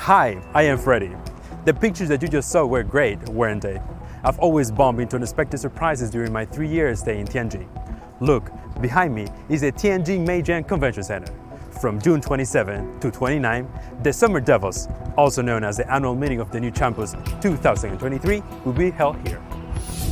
Hi, I am Freddy. The pictures that you just saw were great, weren't they? I've always bumped into unexpected surprises during my 3-year stay in Tianjin. Look, behind me is the Tianjin Meijin Convention Center. From June 27 to 29, the Summer Davos, also known as the annual meeting of the new campus 2023, will be held here.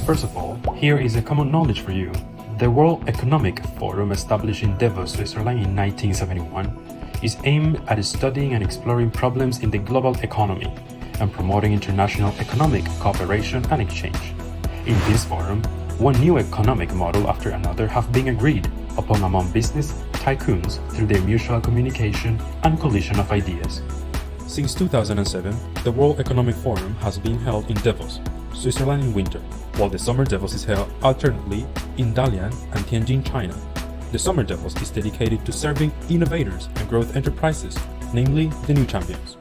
First of all, here is a common knowledge for you. The World Economic Forum, established in Davos, Switzerland in 1971, is aimed at studying and exploring problems in the global economy and promoting international economic cooperation and exchange. In this forum, one new economic model after another have been agreed upon among business tycoons through their mutual communication and collision of ideas. Since 2007, the World Economic Forum has been held in Davos, Switzerland in winter, while the Summer Davos is held alternately in Dalian and Tianjin, China. The Summer Davos is dedicated to serving innovators and growth enterprises, namely the new champions.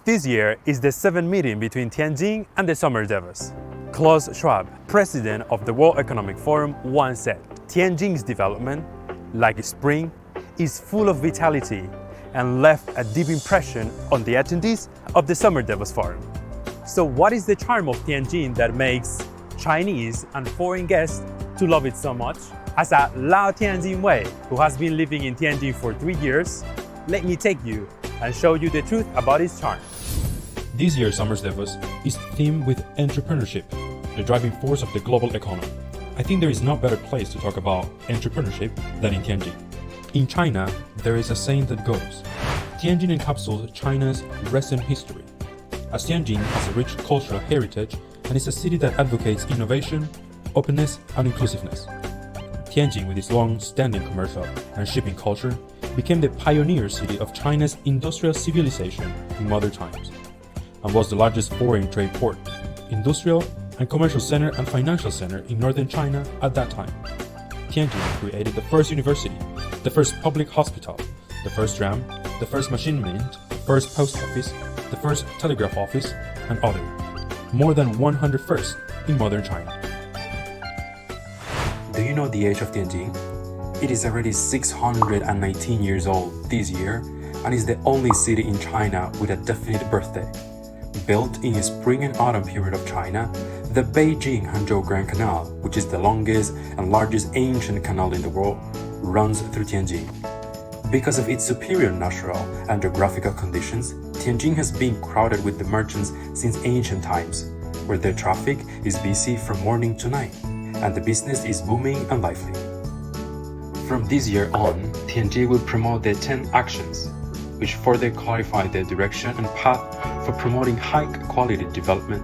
This year is the 7th meeting between Tianjin and the Summer Davos. Klaus Schwab, president of the World Economic Forum, once said, "Tianjin's development, like spring, is full of vitality and left a deep impression on the attendees of the Summer Davos Forum." So what is the charm of Tianjin that makes Chinese and foreign guests to love it so much? As a Lao Tianjin Wei, who has been living in Tianjin for 3 years, let me take you and show you the truth about its charm. This year's Summer Davos is themed with entrepreneurship, the driving force of the global economy. I think there is no better place to talk about entrepreneurship than in Tianjin. In China, there is a saying that goes, Tianjin encapsulates China's recent history, as Tianjin has a rich cultural heritage and is a city that advocates innovation, openness, and inclusiveness. Tianjin, with its long-standing commercial and shipping culture, became the pioneer city of China's industrial civilization in modern times, and was the largest foreign trade port, industrial and commercial center and financial center in northern China at that time. Tianjin created the first university, the first public hospital, the first tram, the first machine mint, the first post office, the first telegraph office, and other. More than 100 firsts in modern China. Do you know the age of Tianjin? It is already 619 years old this year and is the only city in China with a definite birthday. Built in the spring and autumn period of China, the Beijing-Hangzhou Grand Canal, which is the longest and largest ancient canal in the world, runs through Tianjin. Because of its superior natural and geographical conditions, Tianjin has been crowded with the merchants since ancient times, where their traffic is busy from morning to night, and the business is booming and lively. From this year on, Tianjin will promote the 10 actions, which further clarify the direction and path for promoting high-quality development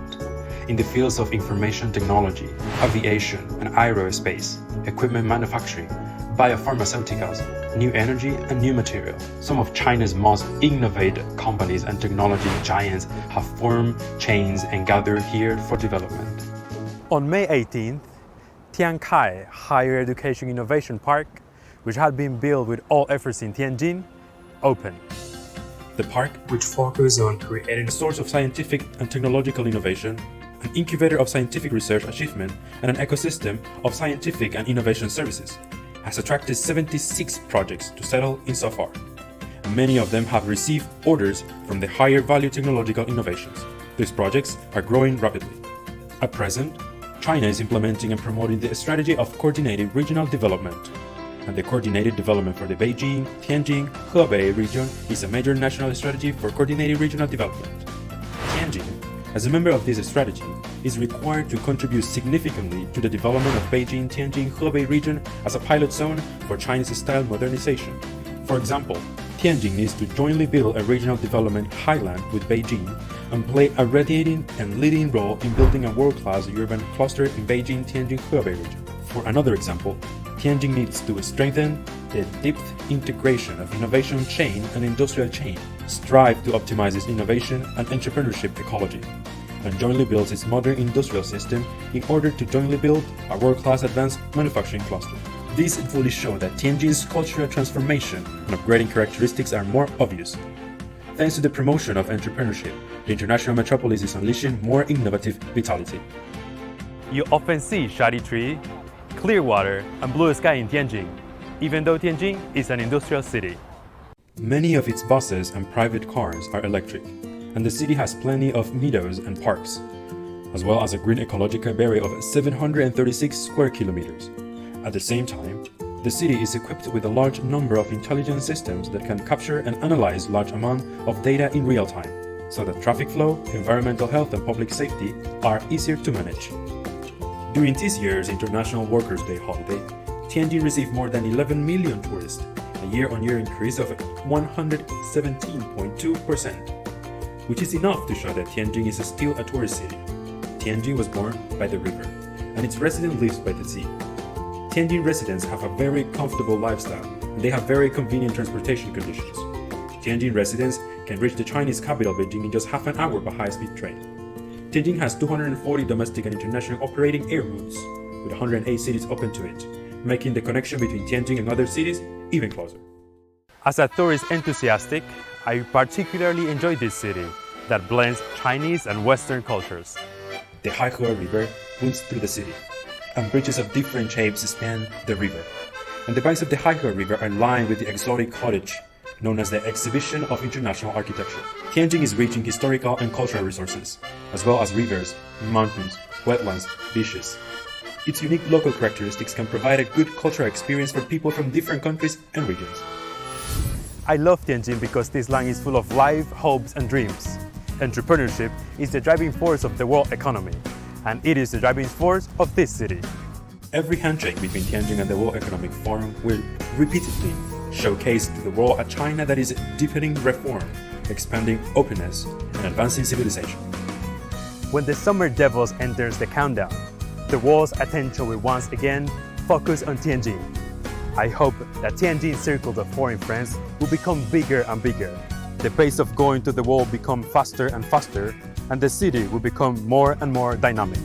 in the fields of information technology, aviation and aerospace, equipment manufacturing, biopharmaceuticals, new energy and new material. Some of China's most innovative companies and technology giants have formed chains and gathered here for development. On May 18th, Tiankai Higher Education Innovation Park, which had been built with all efforts in Tianjin, opened. The park, which focuses on creating a source of scientific and technological innovation, an incubator of scientific research achievement, and an ecosystem of scientific and innovation services, has attracted 76 projects to settle in so far. Many of them have received orders from the higher value technological innovations. These projects are growing rapidly. At present, China is implementing and promoting the strategy of coordinated regional development. And the coordinated development for the Beijing, Tianjin, Hebei region is a major national strategy for coordinated regional development. Tianjin, as a member of this strategy, is required to contribute significantly to the development of Beijing, Tianjin, Hebei region as a pilot zone for Chinese-style modernization. For example, Tianjin needs to jointly build a regional development highland with Beijing and play a radiating and leading role in building a world-class urban cluster in Beijing, Tianjin, Hebei region. For another example, Tianjin needs to strengthen the deep integration of innovation chain and industrial chain, strive to optimize its innovation and entrepreneurship ecology, and jointly builds its modern industrial system in order to jointly build a world-class advanced manufacturing cluster. These fully show that Tianjin's cultural transformation and upgrading characteristics are more obvious. Thanks to the promotion of entrepreneurship, the international metropolis is unleashing more innovative vitality. You often see shady tree, clear water, and blue sky in Tianjin, even though Tianjin is an industrial city. Many of its buses and private cars are electric, and the city has plenty of meadows and parks, as well as a green ecological area of 736 square kilometers. At the same time, the city is equipped with a large number of intelligent systems that can capture and analyze large amounts of data in real time, so that traffic flow, environmental health and public safety are easier to manage. During this year's International Workers' Day holiday, Tianjin received more than 11 million tourists, a year-on-year increase of 117.2%, which is enough to show that Tianjin is still a tourist city. Tianjin was born by the river, and its resident lives by the sea. Tianjin residents have a very comfortable lifestyle, and they have very convenient transportation conditions. Tianjin residents can reach the Chinese capital Beijing in just half an hour by high-speed train. Tianjin has 240 domestic and international operating air routes, with 108 cities open to it, making the connection between Tianjin and other cities even closer. As a tourist enthusiastic, I particularly enjoy this city that blends Chinese and Western cultures. The Haihe River winds through the city, and bridges of different shapes span the river. And the banks of the Haihe River are lined with the exotic cottage, known as the Exhibition of International Architecture. Tianjin is rich in historical and cultural resources, as well as rivers, mountains, wetlands, beaches. Its unique local characteristics can provide a good cultural experience for people from different countries and regions. I love Tianjin because this land is full of life, hopes and dreams. Entrepreneurship is the driving force of the world economy, and it is the driving force of this city. Every handshake between Tianjin and the World Economic Forum will repeatedly showcase to the world a China that is deepening reform, expanding openness, and advancing civilization. When the Summer Devils enters the countdown, the world's attention will once again focus on Tianjin. I hope that Tianjin's circle of foreign friends will become bigger and bigger. The pace of going to the world become faster and faster, and the city will become more and more dynamic.